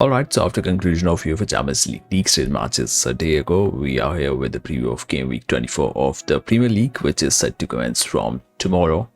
Alright, so after conclusion of UEFA Champions League stage matches a day ago, we are here with the preview of game week 24 of the Premier League, which is set to commence from tomorrow,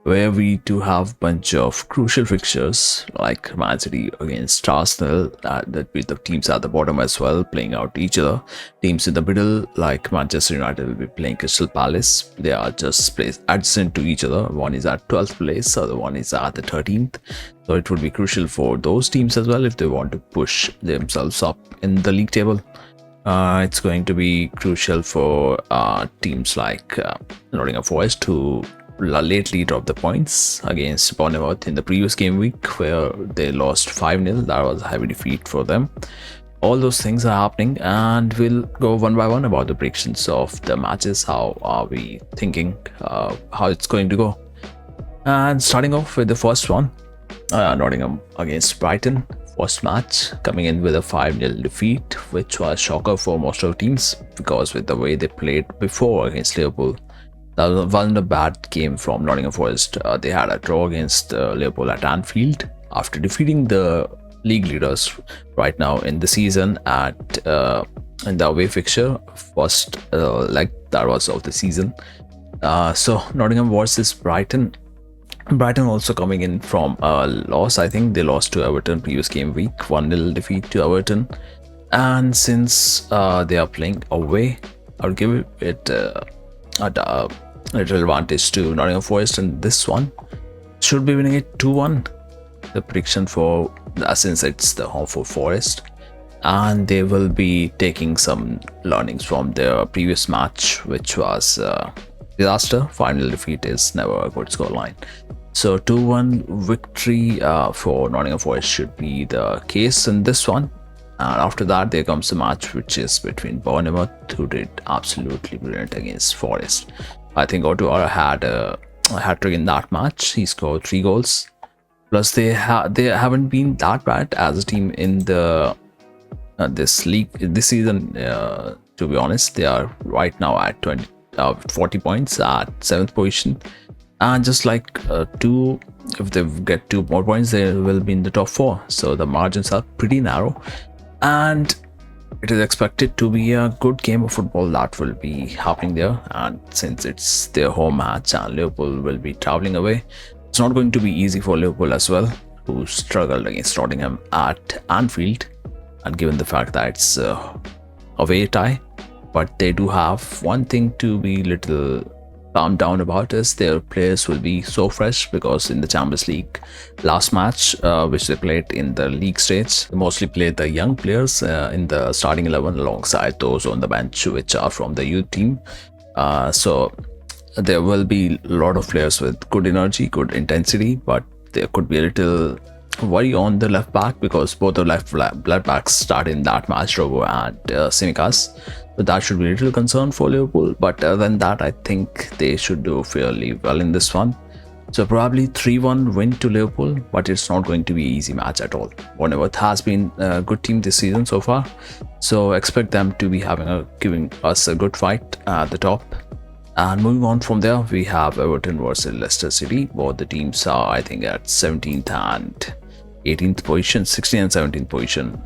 where we do have a bunch of crucial fixtures like Man City against Arsenal, that with the teams at the bottom as well playing out each other. Teams in the middle like Manchester United will be playing Crystal Palace. They are just placed adjacent to each other. One is at 12th place, the other one is at the 13th. So it would be crucial for those teams as well if they want to push themselves up in the league table. It's going to be crucial for teams like Nottingham Forest, who lately dropped the points against Bournemouth in the previous game week, where they lost 5-0. That was a heavy defeat for them. All those things are happening, and we'll go one by one about the predictions of the matches. How are we thinking how it's going to go? And starting off with the first one, Nottingham against Brighton. First match coming in with a 5-0 defeat, which was a shocker for most of the teams because with the way they played before against Liverpool, that wasn't a bad game from Nottingham Forest. They had a draw against Liverpool at Anfield after defeating the league leaders right now in the season at in the away fixture, first leg that was of the season. So Nottingham versus Brighton. Brighton also coming in from a loss. I think they lost to Everton previous game week, 1-0 defeat to Everton. And since they are playing away, I'll give it a little advantage to Nottingham Forest, and this one should be winning it 2-1. The prediction for since it's the home for Forest, and they will be taking some learnings from their previous match, which was disaster. Final defeat is never a good scoreline. So 2-1 victory for Nottingham Forest should be the case in this one. And after that, there comes a match which is between Bournemouth, who did absolutely brilliant against Forest. I think Otuara had a hat-trick in that match. He scored 3 goals. Plus, they haven't been that bad as a team in the this league this season. To be honest, they are right now at 40 points at 7th position. And just like if they get 2 more points, they will be in the top 4. So the margins are pretty narrow. And it is expected to be a good game of football that will be happening there. And since it's their home match and Liverpool will be traveling away, it's not going to be easy for Liverpool as well, who struggled against Nottingham at Anfield. And given the fact that it's away tie, but they do have one thing to be little calm down about is their players will be so fresh, because in the Champions League last match which they played in the league stage, they mostly played the young players in the starting 11 alongside those on the bench which are from the youth team. So there will be a lot of players with good energy, good intensity, but there could be a little worry on the left back because both the left backs start in that match, Robo and Tsimikas. So that should be a little concern for Liverpool. But other than that, I think they should do fairly well in this one. So probably 3-1 win to Liverpool, but it's not going to be an easy match at all. Bournemouth has been a good team this season so far, so expect them to be giving us a good fight at the top. And moving on from there, we have Everton versus Leicester City. Both the teams are, I think, at 17th and 18th position, 16th and 17th position.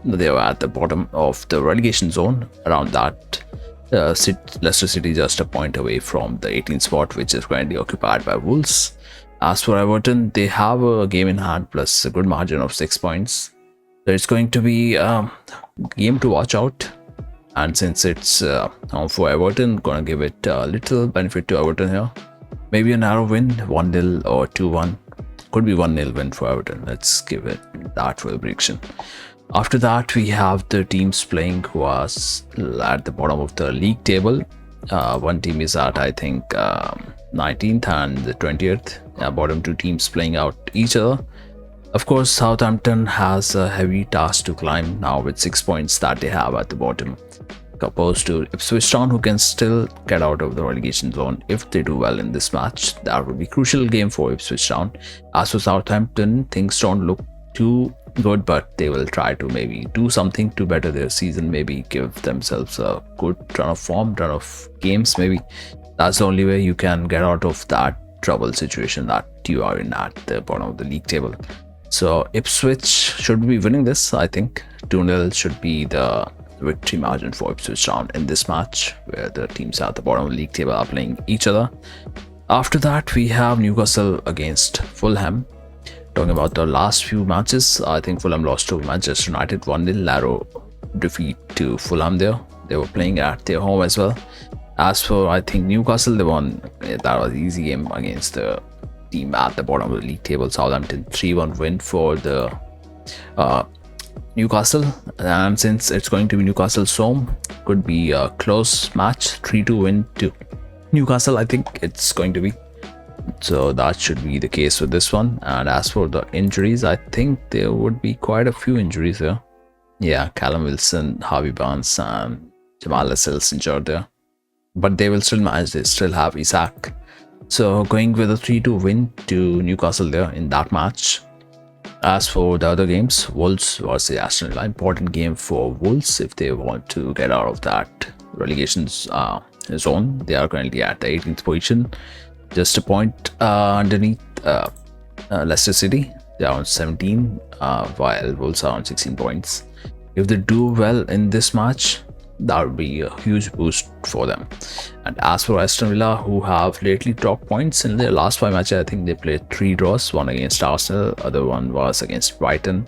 They are at the bottom of the relegation zone. Around that, Leicester City just a point away from the 18th spot, which is currently occupied by Wolves. As for Everton, they have a game in hand plus a good margin of 6 points. So it's going to be a game to watch out. And since it's home for Everton, gonna give it a little benefit to Everton here. Maybe a narrow win, 1-0 or 2-1. Could be 1-0 win for Everton. Let's give it that for the prediction. After that, we have the teams playing who are at the bottom of the league table. One team is at, I think, 19th and the 20th. Bottom 2 teams playing out each other. Of course, Southampton has a heavy task to climb now with 6 points that they have at the bottom, opposed to Ipswich Town, who can still get out of the relegation zone if they do well in this match. That would be a crucial game for Ipswich Town. As for Southampton, things don't look too good, but they will try to maybe do something to better their season, maybe give themselves a good run of games. Maybe that's the only way you can get out of that trouble situation that you are in at the bottom of the league table. So Ipswich should be winning this. I think 2-0 should be the victory margin for Ipswich Town in this match, where the teams at the bottom of the league table are playing each other. After that, we have Newcastle against Fulham. Talking about the last few matches, I think Fulham lost to Manchester United 1-0, narrow defeat to Fulham there. They were playing at their home as well. As for, I think, Newcastle, they won. That was an easy game against the team at the bottom of the league table, Southampton. 3-1 win for the Newcastle. And since it's going to be Newcastle's home, could be a close match. 3-2 win to Newcastle, I think it's going to be. So that should be the case with this one. And as for the injuries, I think there would be quite a few injuries here. Yeah, Callum Wilson, Harvey Barnes, and Jamal Lascelles injured there. But they will still manage. They still have Isaac. So going with a 3-2 win to Newcastle there in that match. As for the other games, Wolves versus Aston Villa, important game for Wolves if they want to get out of that relegation zone. They are currently at the 18th position, just a point underneath Leicester City. They are on 17, while Wolves are on 16 points. If they do well in this match, that would be a huge boost for them. And as for Aston Villa, who have lately dropped points in their last 5 matches, I think they played 3 draws, one against Arsenal, other one was against Brighton,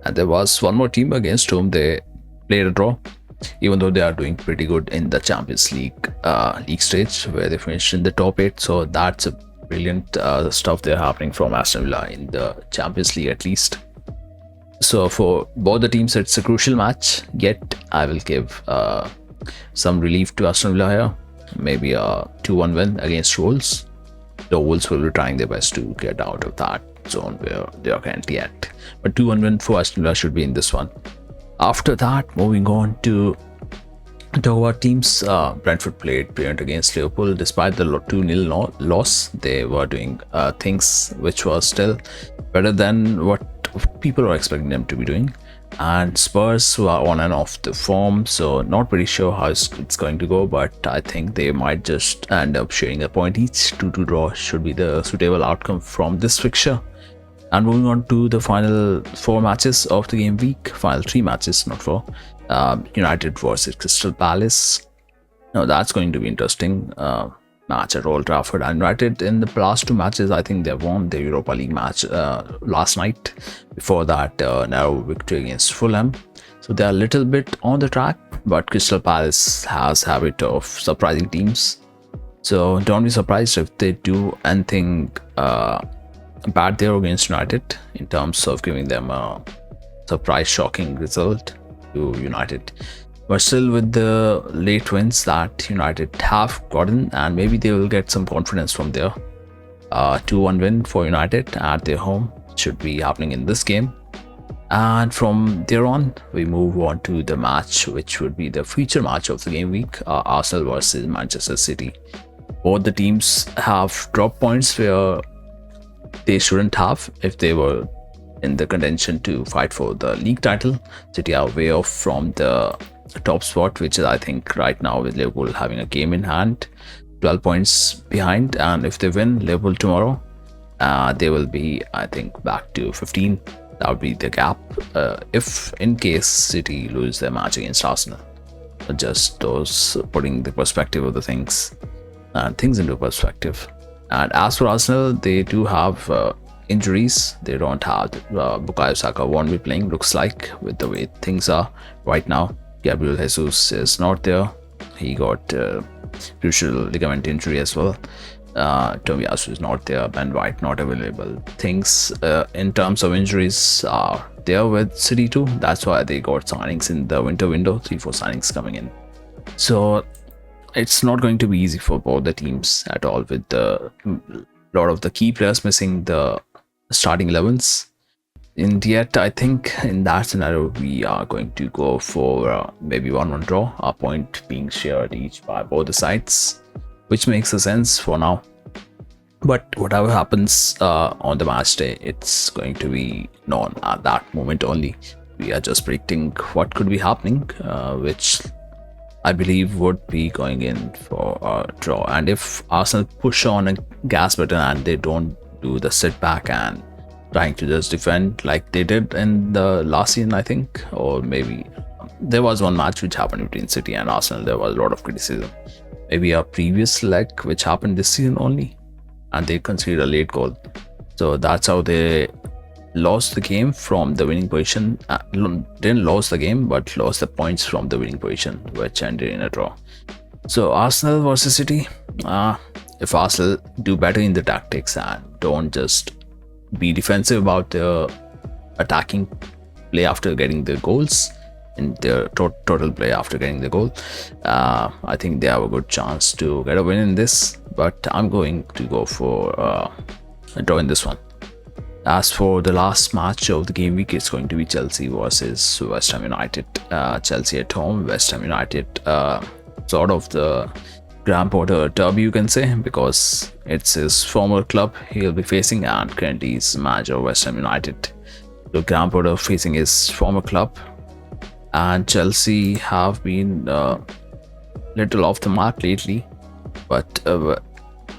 and there was one more team against whom they played a draw, even though they are doing pretty good in the Champions League league stage, where they finished in the top 8. So that's a brilliant stuff there happening from Aston Villa in the Champions League at least. So for both the teams, it's a crucial match, yet I will give some relief to Aston Villa here. Maybe a 2-1 win against Wolves. The Wolves will be trying their best to get out of that zone where they are currently at. But 2-1 win for Aston Villa should be in this one. After that, moving on to talk about teams, Brentford played brilliant against Liverpool. Despite the 2-0 loss, they were doing things which was still better than what people are expecting them to be doing. And Spurs, who are on and off the form, so not pretty sure how it's going to go, but I think they might just end up sharing a point each. 2-2 draw should be the suitable outcome from this fixture. And moving on to the final 4 matches of the game week, final 3 matches, not 4. United versus Crystal Palace. Now that's going to be interesting. Match at Old Trafford. And United in the last 2 matches, I think they won the Europa League match last night. Before that, narrow victory against Fulham. So they are a little bit on the track, but Crystal Palace has a habit of surprising teams. So don't be surprised if they do anything bad there against United in terms of giving them a surprise, shocking result to United. But still, with the late wins that United have gotten, and maybe they will get some confidence from there. 2-1 win for United at their home should be happening in this game. And from there on, we move on to the match, which would be the feature match of the game week, Arsenal versus Manchester City. Both the teams have dropped points where they shouldn't have if they were in the contention to fight for the league title. City are way off from the top spot, which is, I think, right now with Liverpool having a game in hand, 12 points behind. And if they win Liverpool tomorrow, they will be, I think, back to 15. That would be the gap if in case City lose their match against Arsenal. Just those putting the perspective of the things into perspective. And as for Arsenal, they do have injuries. They don't have Bukayo Saka won't be playing, looks like, with the way things are right now. Gabriel Jesus is not there. He got crucial ligament injury as well. Tomiyasu is not there. Ben White not available. Things in terms of injuries are there with City too. That's why they got signings in the winter window, 3-4 signings coming in. So it's not going to be easy for both the teams at all, with a lot of the key players missing the starting 11s. And yet, I think in that scenario, we are going to go for maybe 1-1 draw, a point being shared each by both the sides, which makes a sense for now. But whatever happens on the match day, it's going to be known at that moment only. We are just predicting what could be happening, which I believe would be going in for a draw. And if Arsenal push on a gas button and they don't do the sit back and trying to just defend like they did in the last season, I think, or maybe there was one match which happened between City and Arsenal. There was a lot of criticism. Maybe a previous leg which happened this season only, and they conceded a late goal. So that's how they lost the game from the winning position. Didn't lose the game, but lost the points from the winning position, which ended in a draw. So Arsenal versus City. If Arsenal do better in the tactics and don't just be defensive about the attacking play after getting the goals, in their total play after getting the goal, I think they have a good chance to get a win in this. But I'm going to go for a draw in this one. As for the last match of the game week, it's going to be Chelsea versus West Ham United. Chelsea at home, West Ham United, sort of the Graham Potter derby, you can say, because it's his former club he'll be facing, and currently he's manager of West Ham United. So Graham Potter facing his former club, and Chelsea have been little off the mark lately, but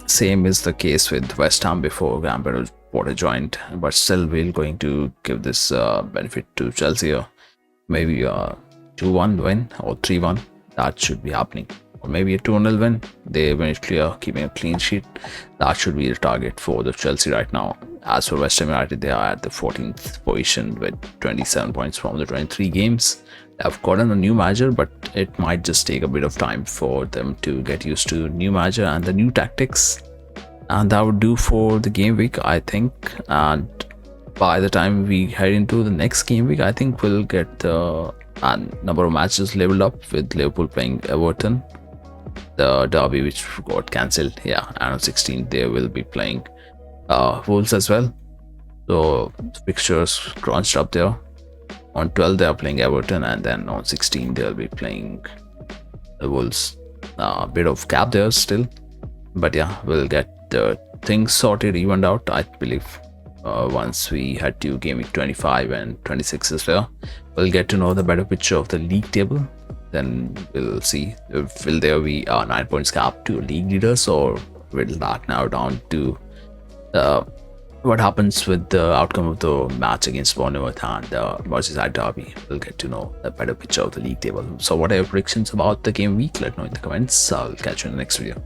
same is the case with West Ham before Graham Potter joined. But still, we're going to give this benefit to Chelsea. Maybe a 2-1 win or 3-1. That should be happening. Or maybe a 2-0 win. They were clear, keeping a clean sheet. That should be the target for the Chelsea right now. As for West Ham United, they are at the 14th position with 27 points from the 23 games. They have gotten a new manager, but it might just take a bit of time for them to get used to new manager and the new tactics. And that would do for the game week, I think. And by the time we head into the next game week, I think we'll get the number of matches leveled up, with Liverpool playing Everton, the derby which got cancelled. Yeah, and on 16th they will be playing Wolves as well. So fixtures crunched up there. On 12th they are playing Everton, and then on 16th they'll be playing the Wolves. A bit of gap there still, but yeah, we'll get the things sorted, evened out, I believe. Once we head to game week 25 and 26 as well, we'll get to know the better picture of the league table. Then we'll see if will there be a 9 points gap to league leaders, or will that narrow down to what happens with the outcome of the match against Bournemouth and Merseyside derby. We'll get to know the better picture of the league table. So what are your predictions about the game week? Let me know in the comments. I'll catch you in the next video.